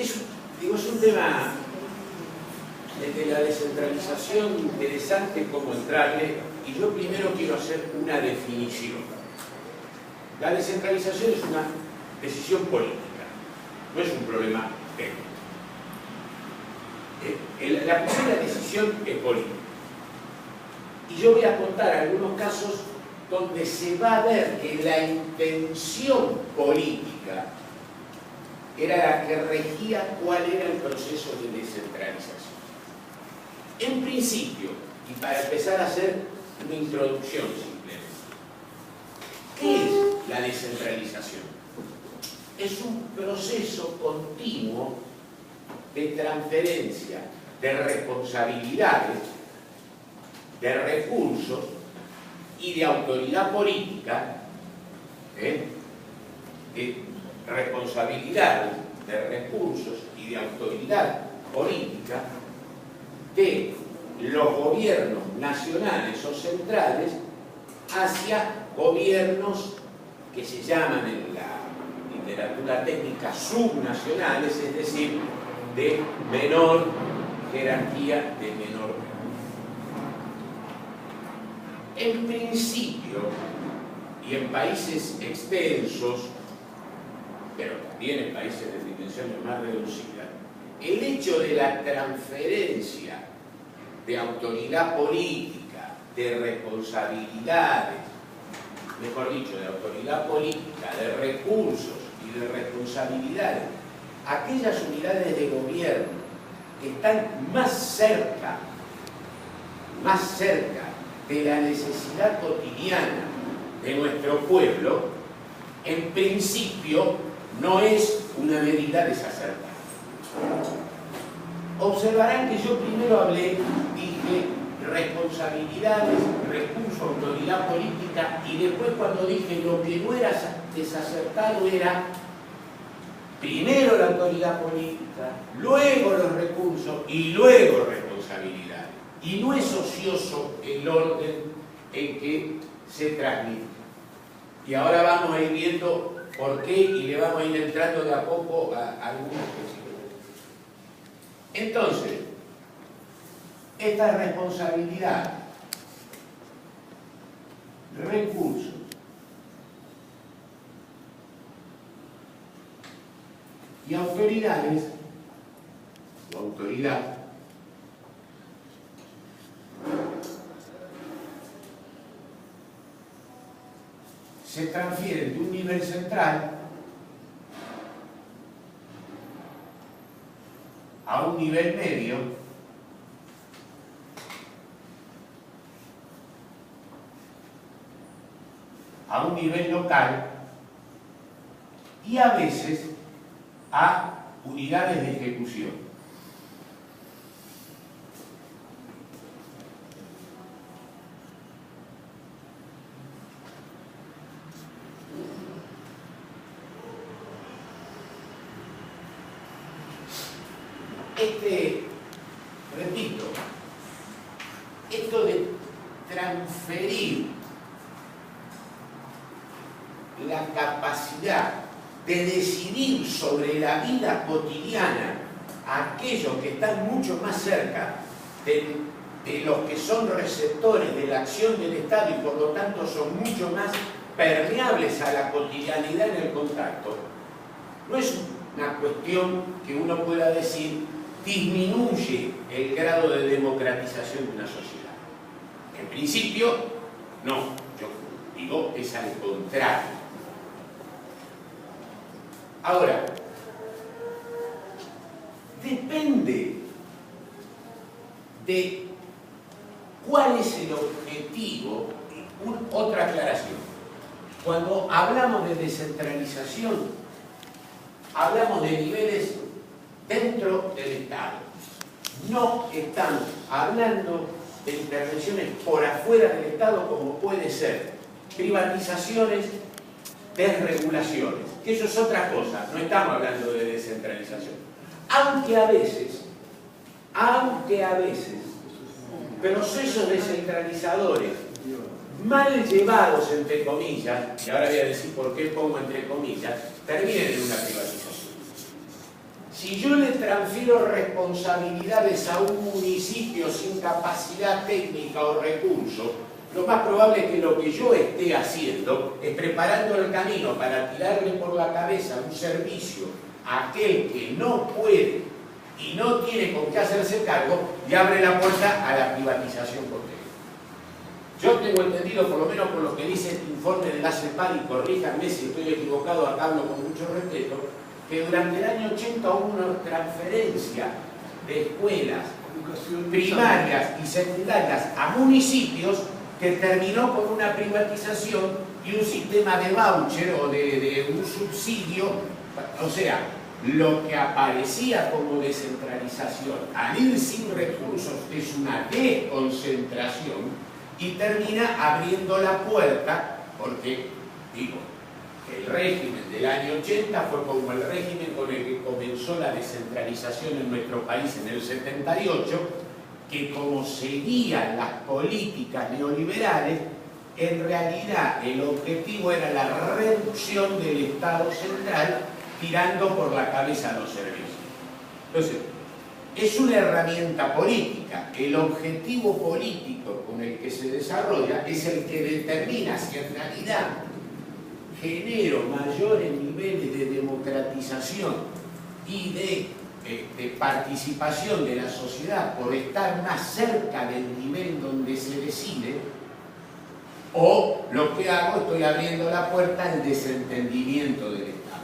es un tema desde la descentralización interesante cómo entrarle, y yo primero quiero hacer una definición. La descentralización es una decisión política, no es un problema técnico. La primera decisión es política. Y yo voy a contar algunos casos donde se va a ver que la intención política era la que regía cuál era el proceso de descentralización. En principio, y para empezar a hacer una introducción simplemente, ¿qué es la descentralización? Es un proceso continuo de transferencia de responsabilidades, de recursos y de autoridad política, de responsabilidades, de recursos y de autoridad política de los gobiernos nacionales o centrales hacia gobiernos que se llaman en la literatura técnica subnacionales, es decir, de menor jerarquía, de menor grado. En principio, y en países extensos, pero también en países de dimensiones más reducidas, el hecho de la transferencia de autoridad política, de responsabilidades, mejor dicho, de autoridad política, de recursos y de responsabilidades, aquellas unidades de gobierno que están más cerca de la necesidad cotidiana de nuestro pueblo, en principio no es una medida desacertada. Observarán que yo primero dije responsabilidades, recursos, autoridad política, y después cuando dije lo que no era desacertado era primero la autoridad política, luego los recursos y luego responsabilidad. Y no es ocioso el orden en que se transmite. Y ahora vamos a ir viendo por qué y le vamos a ir entrando de a poco a algunos principios. Entonces, esta responsabilidad, recursos y autoridades, o autoridad, se transfieren de un nivel central a un nivel medio a un nivel local y a veces a unidades de ejecución. Repito, esto de transferir la capacidad de decidir sobre la vida cotidiana a aquellos que están mucho más cerca de los que son receptores de la acción del Estado y por lo tanto son mucho más permeables a la cotidianidad en el contacto, no es una cuestión que uno pueda decir disminuye el grado de democratización de una sociedad. En principio, no. Yo digo, es al contrario. Ahora, depende de cuál es el objetivo. Otra aclaración. Cuando hablamos de descentralización, hablamos de niveles dentro del Estado. No estamos hablando de intervenciones por afuera del Estado como puede ser privatizaciones, desregulaciones, que eso es otra cosa, no estamos hablando de descentralización. Aunque a veces, procesos descentralizadores mal llevados, entre comillas, y ahora voy a decir por qué pongo entre comillas, terminen en una privatización. Si yo le transfiero responsabilidades a un municipio sin capacidad técnica o recursos, lo más probable es que lo que yo esté haciendo es preparando el camino para tirarle por la cabeza un servicio a aquel que no puede y no tiene con qué hacerse cargo y abre la puerta a la privatización posterior. Yo tengo entendido, por lo menos por lo que dice el informe de la CEPAL, y corríjanme si estoy equivocado, acá hablo con mucho respeto, que durante el año 80 hubo una transferencia de escuelas primarias y secundarias a municipios que terminó con una privatización y un sistema de voucher o de un subsidio. O sea, lo que aparecía como descentralización al ir sin recursos es una desconcentración y termina abriendo la puerta, porque, digo, el régimen del año 80 fue como el régimen con el que comenzó la descentralización en nuestro país en el 78, que como seguían las políticas neoliberales, en realidad el objetivo era la reducción del Estado central tirando por la cabeza a los servicios. Entonces, es una herramienta política. El objetivo político con el que se desarrolla es el que determina si en realidad genero mayores niveles de democratización y de participación de la sociedad por estar más cerca del nivel donde se decide, o lo que hago, estoy abriendo la puerta al desentendimiento del Estado.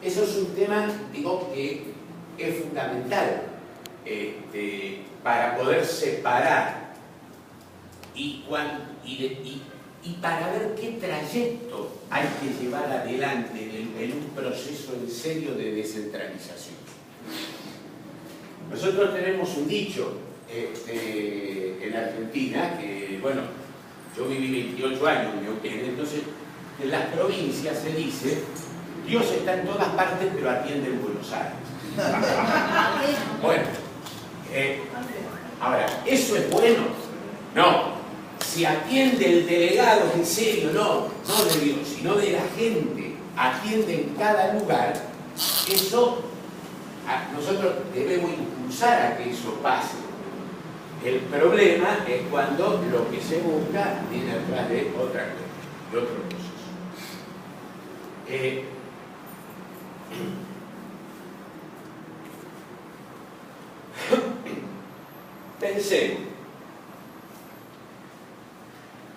Eso es un tema, digo, que es fundamental para poder separar y para ver qué trayecto hay que llevar adelante en un proceso en serio de descentralización. Nosotros tenemos un dicho en Argentina que, bueno, yo viví 28 años en Neuquén, entonces en las provincias se dice: Dios está en todas partes pero atiende en Buenos Aires. Bueno, ahora, ¿eso es bueno? No. Si atiende el delegado en serio, no de Dios, sino de la gente, atiende en cada lugar, eso nosotros debemos impulsar a que eso pase. El problema es cuando lo que se busca viene atrás de otra cosa, de otro proceso. Pensemos,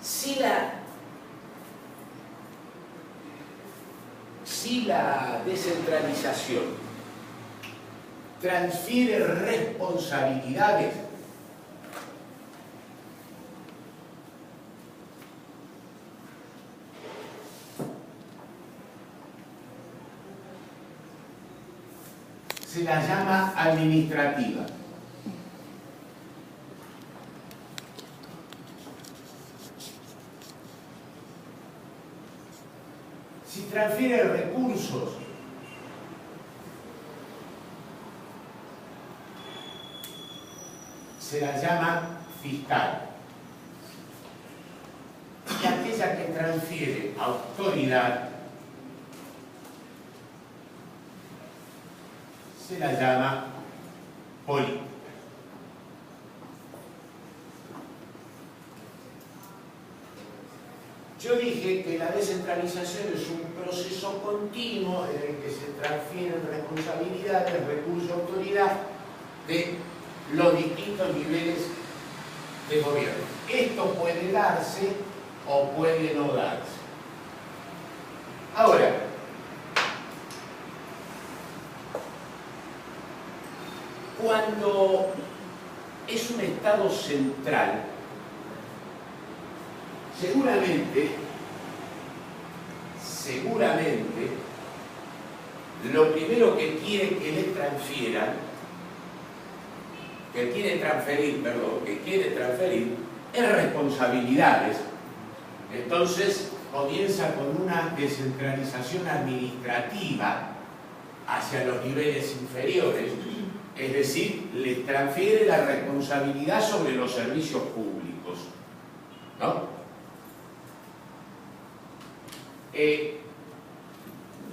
si la descentralización transfiere responsabilidades, se la llama administrativa. Si transfiere recursos, se la llama fiscal. Y aquella que transfiere autoridad se la llama política. Yo dije que la descentralización es un proceso continuo en el que se transfieren responsabilidades, recursos, autoridad de los distintos niveles de gobierno. Esto puede darse o puede no darse. Ahora, cuando es un Estado central, seguramente, lo primero que quiere que le transfieran, que quiere transferir es responsabilidades. Entonces comienza con una descentralización administrativa hacia los niveles inferiores, es decir, le transfiere la responsabilidad sobre los servicios públicos, ¿no?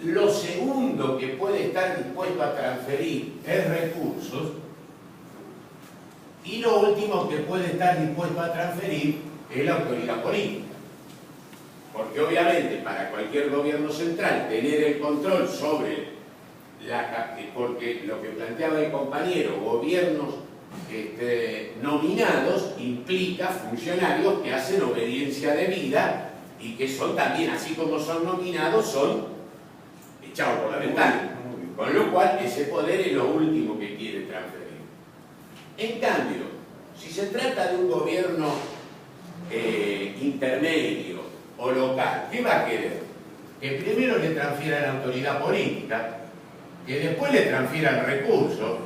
Lo segundo que puede estar dispuesto a transferir es recursos. Y lo último que puede estar dispuesto a transferir es la autoridad política. Porque obviamente para cualquier gobierno central tener el control sobre porque lo que planteaba el compañero, gobiernos nominados, implica funcionarios que hacen obediencia debida y que son también, así como son nominados, son echados por la ventana. Con lo cual ese poder es lo último que quiere transferir. En cambio, si se trata de un gobierno intermedio o local, ¿qué va a querer? Que primero le transfiera la autoridad política, que después le transfieran recursos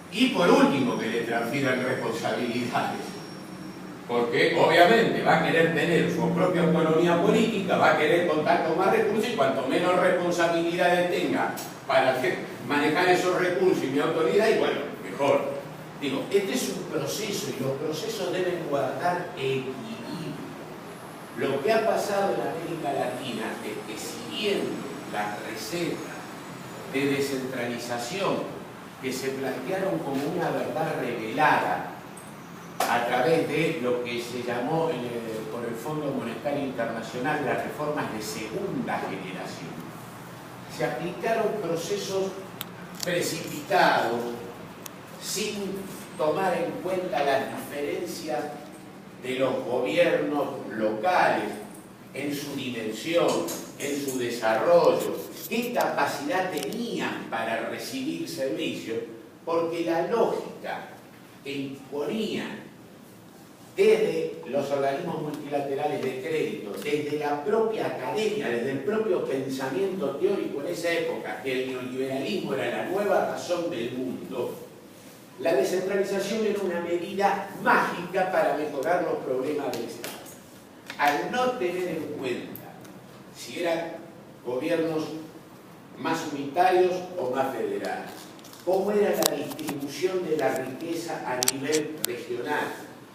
y por último que le transfieran responsabilidades. Porque obviamente va a querer tener su propia autonomía política, va a querer contar con más recursos y cuanto menos responsabilidades tenga para manejar esos recursos y mi autoridad, y bueno, mejor. Digo, este es un proceso y los procesos deben guardar equilibrio. Lo que ha pasado en América Latina es que siguiendo las recetas de descentralización que se plantearon como una verdad revelada a través de lo que se llamó por el Fondo Monetario Internacional las reformas de segunda generación, se aplicaron procesos precipitados sin tomar en cuenta las diferencias de los gobiernos locales en su dimensión, en su desarrollo, qué capacidad tenían para recibir servicios, porque la lógica que imponían desde los organismos multilaterales de crédito, desde la propia academia, desde el propio pensamiento teórico en esa época, que el neoliberalismo era la nueva razón del mundo, la descentralización era una medida mágica para mejorar los problemas del Estado. Al no tener en cuenta si eran gobiernos más unitarios o más federales, cómo era la distribución de la riqueza a nivel regional,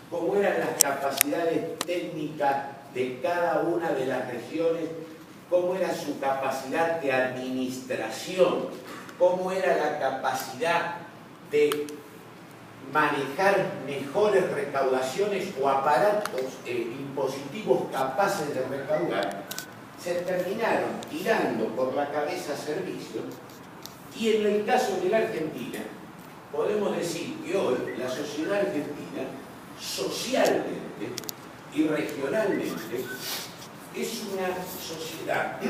cómo eran las capacidades técnicas de cada una de las regiones, cómo era su capacidad de administración, cómo era la capacidad de manejar mejores recaudaciones o aparatos impositivos capaces de recaudar, se terminaron tirando por la cabeza servicios. Y en el caso de la Argentina, podemos decir que hoy la sociedad argentina, socialmente y regionalmente, es una sociedad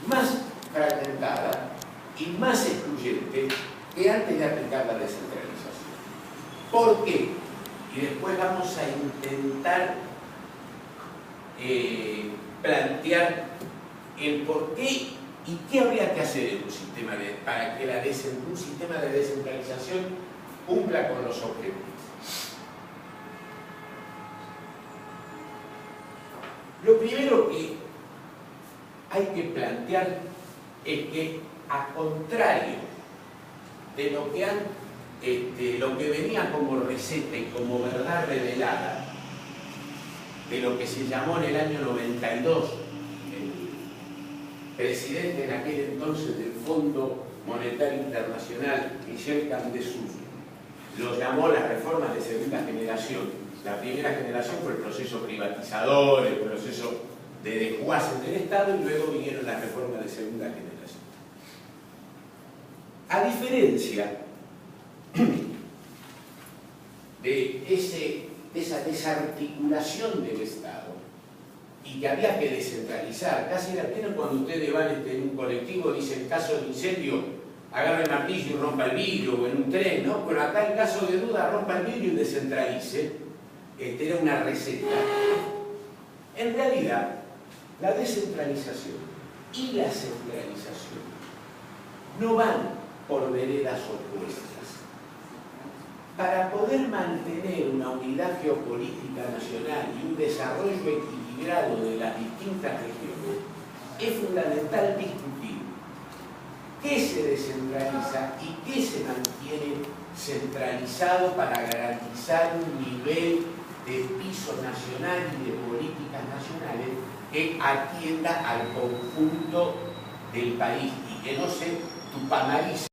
más fragmentada y más excluyente que antes de aplicar la descentralización. ¿Por qué? Y después vamos a intentar plantear el por qué y qué habría que hacer en un sistema para que un sistema de descentralización cumpla con los objetivos. Lo primero que hay que plantear es que, a contrario de lo que venía como receta y como verdad revelada, de lo que se llamó en el año 92 el presidente en aquel entonces del Fondo Monetario Internacional, Michel Camdessus, lo llamó las reformas de segunda generación. La primera generación fue el proceso privatizador, el proceso de desguace del Estado, y luego vinieron las reformas de segunda generación. A diferencia de esa desarticulación del Estado y que había que descentralizar, casi era pleno cuando ustedes van en un colectivo y dicen, en caso de incendio, agarra el martillo y rompa el vidrio, o en un tren, ¿no? Pero acá, en caso de duda, rompa el vidrio y descentralice. Era una receta. En realidad, la descentralización y la centralización no van por veredas opuestas. Para poder mantener una unidad geopolítica nacional y un desarrollo equilibrado de las distintas regiones, es fundamental discutir qué se descentraliza y qué se mantiene centralizado para garantizar un nivel de piso nacional y de políticas nacionales que atienda al conjunto del país y que no se tupanarice